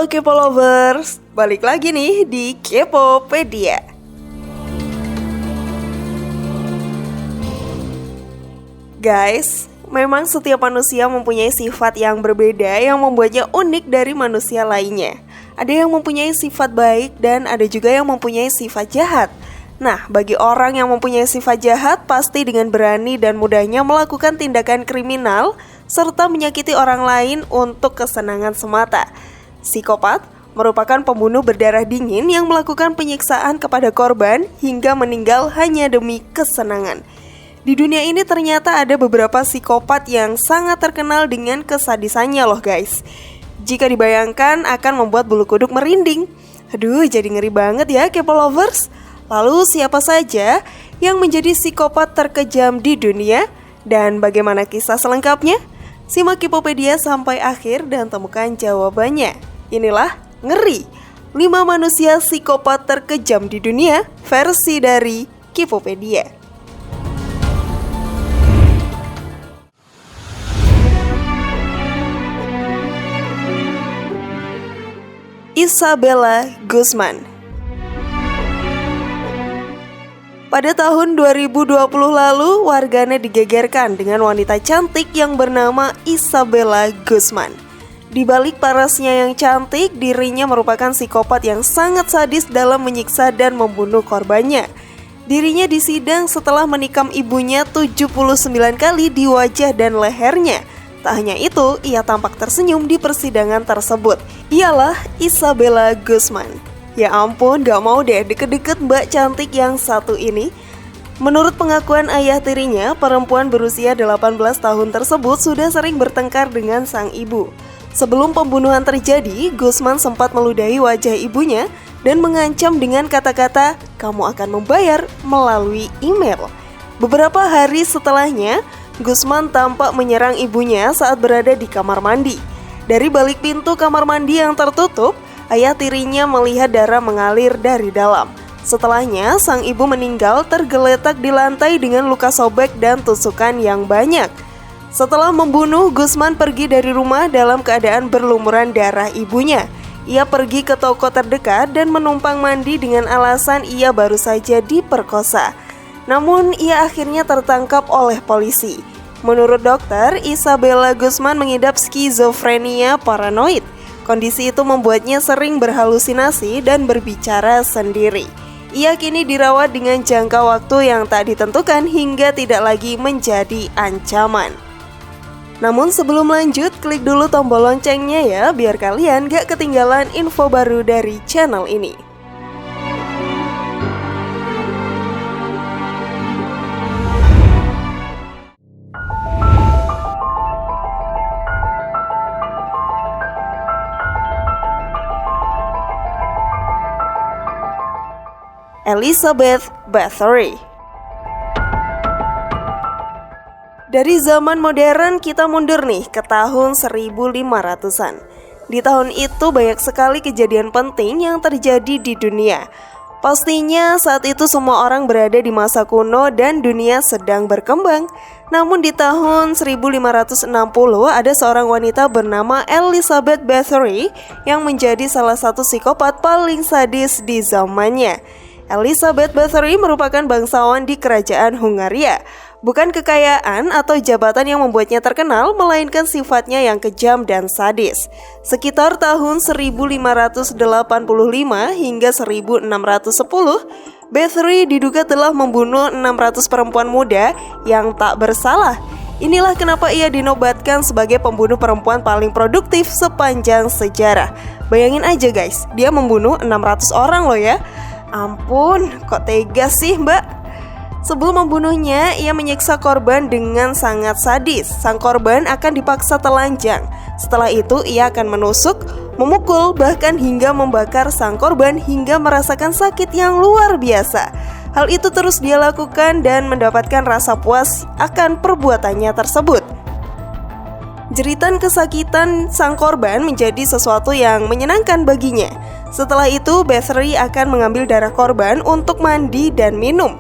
Halo Kepo Lovers, balik lagi nih di Kepopedia. Guys, memang setiap manusia mempunyai sifat yang berbeda yang membuatnya unik dari manusia lainnya. Ada yang mempunyai sifat baik dan ada juga yang mempunyai sifat jahat. Nah, bagi orang yang mempunyai sifat jahat pasti dengan berani dan mudahnya melakukan tindakan kriminal serta menyakiti orang lain untuk kesenangan semata. Psikopat merupakan pembunuh berdarah dingin yang melakukan penyiksaan kepada korban hingga meninggal hanya demi kesenangan. Di dunia ini ternyata ada beberapa psikopat yang sangat terkenal dengan kesadisannya loh guys. Jika dibayangkan akan membuat bulu kuduk merinding. Aduh, jadi ngeri banget ya Kepo Lovers. Lalu siapa saja yang menjadi psikopat terkejam di dunia? Dan bagaimana kisah selengkapnya? Simak Kepopedia sampai akhir dan temukan jawabannya. Inilah Ngeri, 5 manusia psikopat terkejam di dunia versi dari Kepopedia. Isabella Guzman. Pada tahun 2020 lalu, warganet digegerkan dengan wanita cantik yang bernama Isabella Guzman. Di balik parasnya yang cantik, dirinya merupakan psikopat yang sangat sadis dalam menyiksa dan membunuh korbannya. Dirinya disidang setelah menikam ibunya 79 kali di wajah dan lehernya. Tak hanya itu, ia tampak tersenyum di persidangan tersebut. Ialah Isabella Guzman. Ya ampun, gak mau deh deket-deket mbak cantik yang satu ini. Menurut pengakuan ayah tirinya, perempuan berusia 18 tahun tersebut sudah sering bertengkar dengan sang ibu. Sebelum pembunuhan terjadi, Guzman sempat meludahi wajah ibunya dan mengancam dengan kata-kata, "Kamu akan membayar melalui email." Beberapa hari setelahnya, Guzman tampak menyerang ibunya saat berada di kamar mandi. Dari balik pintu kamar mandi yang tertutup, ayah tirinya melihat darah mengalir dari dalam. Setelahnya, sang ibu meninggal tergeletak di lantai dengan luka sobek dan tusukan yang banyak. Setelah membunuh, Guzman pergi dari rumah dalam keadaan berlumuran darah ibunya. Ia pergi ke toko terdekat dan menumpang mandi dengan alasan ia baru saja diperkosa. Namun, ia akhirnya tertangkap oleh polisi. Menurut dokter, Isabella Guzman mengidap skizofrenia paranoid. Kondisi itu membuatnya sering berhalusinasi dan berbicara sendiri. Ia kini dirawat dengan jangka waktu yang tak ditentukan hingga tidak lagi menjadi ancaman. Namun sebelum lanjut, klik dulu tombol loncengnya ya, biar kalian gak ketinggalan info baru dari channel ini. Elizabeth Bathory. Dari zaman modern kita mundur nih ke tahun 1500-an. Di tahun itu banyak sekali kejadian penting yang terjadi di dunia. Pastinya saat itu semua orang berada di masa kuno dan dunia sedang berkembang. Namun di tahun 1560 ada seorang wanita bernama Elizabeth Bathory yang menjadi salah satu psikopat paling sadis di zamannya. Elizabeth Bathory merupakan bangsawan di kerajaan Hungaria. Bukan kekayaan atau jabatan yang membuatnya terkenal, melainkan sifatnya yang kejam dan sadis. Sekitar tahun 1585 hingga 1610, Bathory diduga telah membunuh 600 perempuan muda yang tak bersalah. Inilah kenapa ia dinobatkan sebagai pembunuh perempuan paling produktif sepanjang sejarah. Bayangin aja guys, dia membunuh 600 orang loh ya. Ampun, kok tega sih mbak? Sebelum membunuhnya, ia menyiksa korban dengan sangat sadis. Sang korban akan dipaksa telanjang. Setelah itu, ia akan menusuk, memukul, bahkan hingga membakar sang korban hingga merasakan sakit yang luar biasa. Hal itu terus dia lakukan dan mendapatkan rasa puas akan perbuatannya tersebut. Jeritan kesakitan sang korban menjadi sesuatu yang menyenangkan baginya. Setelah itu, Bathory akan mengambil darah korban untuk mandi dan minum.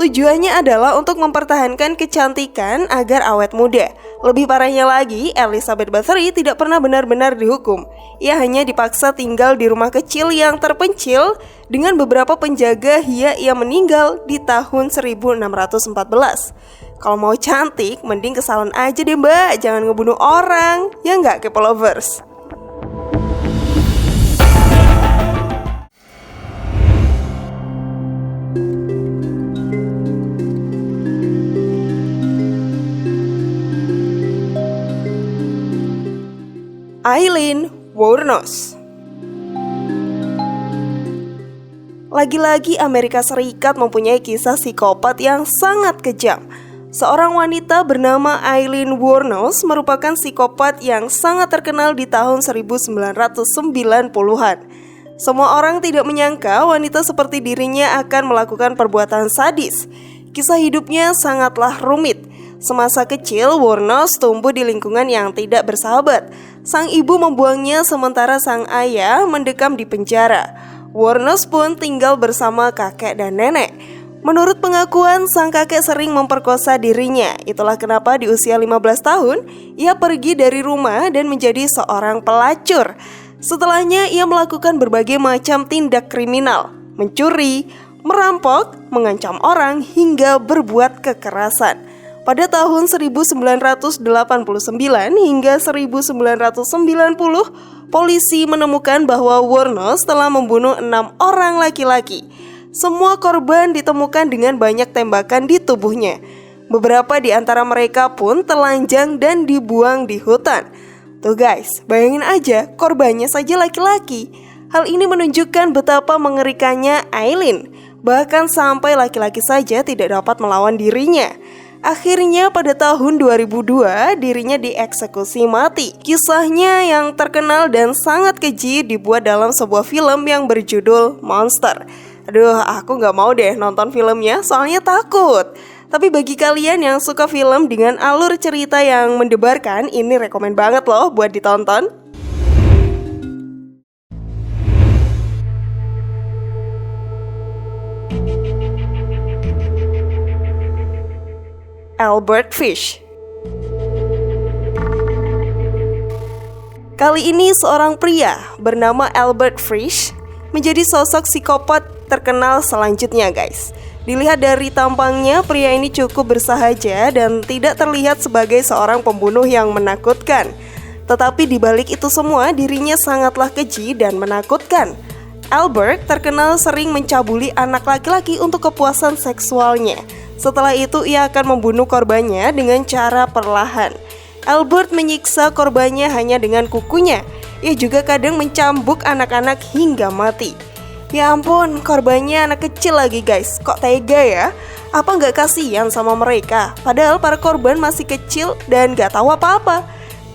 Tujuannya adalah untuk mempertahankan kecantikan agar awet muda. Lebih parahnya lagi, Elizabeth Bathory tidak pernah benar-benar dihukum. Ia hanya dipaksa tinggal di rumah kecil yang terpencil dengan beberapa penjaga hingga ia meninggal di tahun 1614. Kalau mau cantik, mending ke salon aja deh mbak, jangan ngebunuh orang. Ya nggak, Kepo Lovers? Aileen Wuornos. Lagi-lagi Amerika Serikat mempunyai kisah psikopat yang sangat kejam. Seorang wanita bernama Aileen Wuornos merupakan psikopat yang sangat terkenal di tahun 1990-an. Semua orang tidak menyangka wanita seperti dirinya akan melakukan perbuatan sadis. Kisah hidupnya sangatlah rumit. Semasa kecil, Wuornos tumbuh di lingkungan yang tidak bersahabat. Sang ibu membuangnya sementara sang ayah mendekam di penjara. Wuornos pun tinggal bersama kakek dan nenek. Menurut pengakuan, sang kakek sering memperkosa dirinya. Itulah kenapa di usia 15 tahun, ia pergi dari rumah dan menjadi seorang pelacur. Setelahnya, ia melakukan berbagai macam tindak kriminal, mencuri, merampok, mengancam orang, hingga berbuat kekerasan. Pada tahun 1989 hingga 1990, polisi menemukan bahwa Wuornos telah membunuh 6 orang laki-laki. Semua korban ditemukan dengan banyak tembakan di tubuhnya. Beberapa di antara mereka pun telanjang dan dibuang di hutan. Tuh guys, bayangin aja, korbannya saja laki-laki. Hal ini menunjukkan betapa mengerikannya Aileen. Bahkan sampai laki-laki saja tidak dapat melawan dirinya. Akhirnya pada tahun 2002 dirinya dieksekusi mati. Kisahnya yang terkenal dan sangat keji dibuat dalam sebuah film yang berjudul Monster. Aduh, aku gak mau deh nonton filmnya soalnya takut. Tapi bagi kalian yang suka film dengan alur cerita yang mendebarkan, ini rekomen banget loh buat ditonton. Albert Fish. Kali ini seorang pria bernama Albert Fish menjadi sosok psikopat terkenal selanjutnya guys. Dilihat dari tampangnya, pria ini cukup bersahaja dan tidak terlihat sebagai seorang pembunuh yang menakutkan. Tetapi di balik itu semua, dirinya sangatlah keji dan menakutkan. Albert terkenal sering mencabuli anak laki-laki untuk kepuasan seksualnya. Setelah itu ia akan membunuh korbannya dengan cara perlahan. Albert menyiksa korbannya hanya dengan kukunya. Ia juga kadang mencambuk anak-anak hingga mati. Ya ampun, korbannya anak kecil lagi guys. Kok tega ya? Apa nggak kasihan sama mereka? Padahal para korban masih kecil dan nggak tahu apa-apa.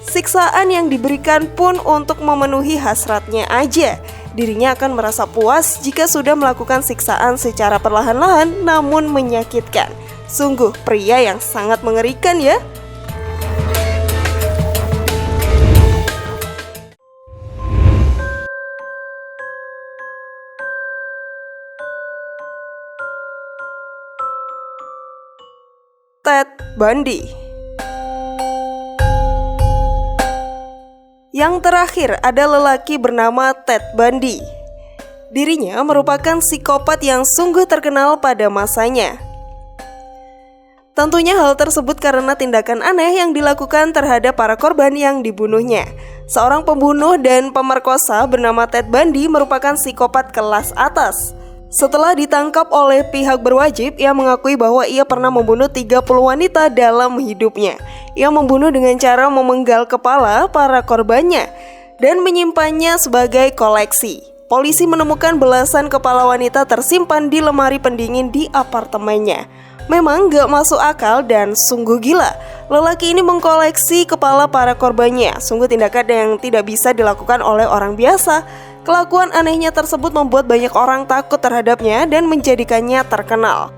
Siksaan yang diberikan pun untuk memenuhi hasratnya aja. Dirinya akan merasa puas jika sudah melakukan siksaan secara perlahan-lahan namun menyakitkan. Sungguh pria yang sangat mengerikan ya. Ted Bundy. Yang terakhir ada lelaki bernama Ted Bundy. Dirinya merupakan psikopat yang sungguh terkenal pada masanya. Tentunya hal tersebut karena tindakan aneh yang dilakukan terhadap para korban yang dibunuhnya. Seorang pembunuh dan pemerkosa bernama Ted Bundy merupakan psikopat kelas atas. Setelah ditangkap oleh pihak berwajib, ia mengakui bahwa ia pernah membunuh 30 wanita dalam hidupnya. Ia membunuh dengan cara memenggal kepala para korbannya dan menyimpannya sebagai koleksi. Polisi menemukan belasan kepala wanita tersimpan di lemari pendingin di apartemennya. Memang gak masuk akal dan sungguh gila. Lelaki ini mengkoleksi kepala para korbannya. Sungguh tindakan yang tidak bisa dilakukan oleh orang biasa. Kelakuan anehnya tersebut membuat banyak orang takut terhadapnya dan menjadikannya terkenal.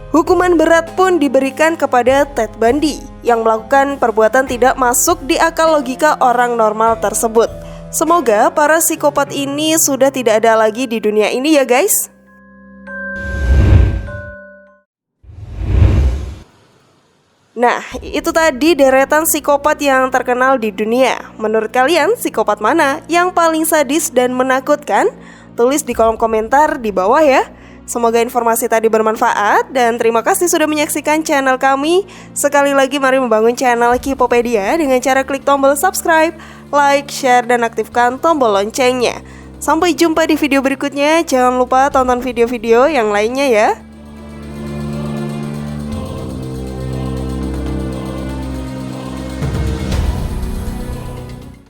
Hukuman berat pun diberikan kepada Ted Bundy yang melakukan perbuatan tidak masuk di akal logika orang normal tersebut. Semoga para psikopat ini sudah tidak ada lagi di dunia ini ya guys. Nah, itu tadi deretan psikopat yang terkenal di dunia. Menurut kalian, psikopat mana yang paling sadis dan menakutkan? Tulis di kolom komentar di bawah ya. Semoga informasi tadi bermanfaat dan terima kasih sudah menyaksikan channel kami. Sekali lagi mari membangun channel Kipopedia dengan cara klik tombol subscribe, like, share, dan aktifkan tombol loncengnya. Sampai jumpa di video berikutnya. Jangan lupa tonton video-video yang lainnya ya.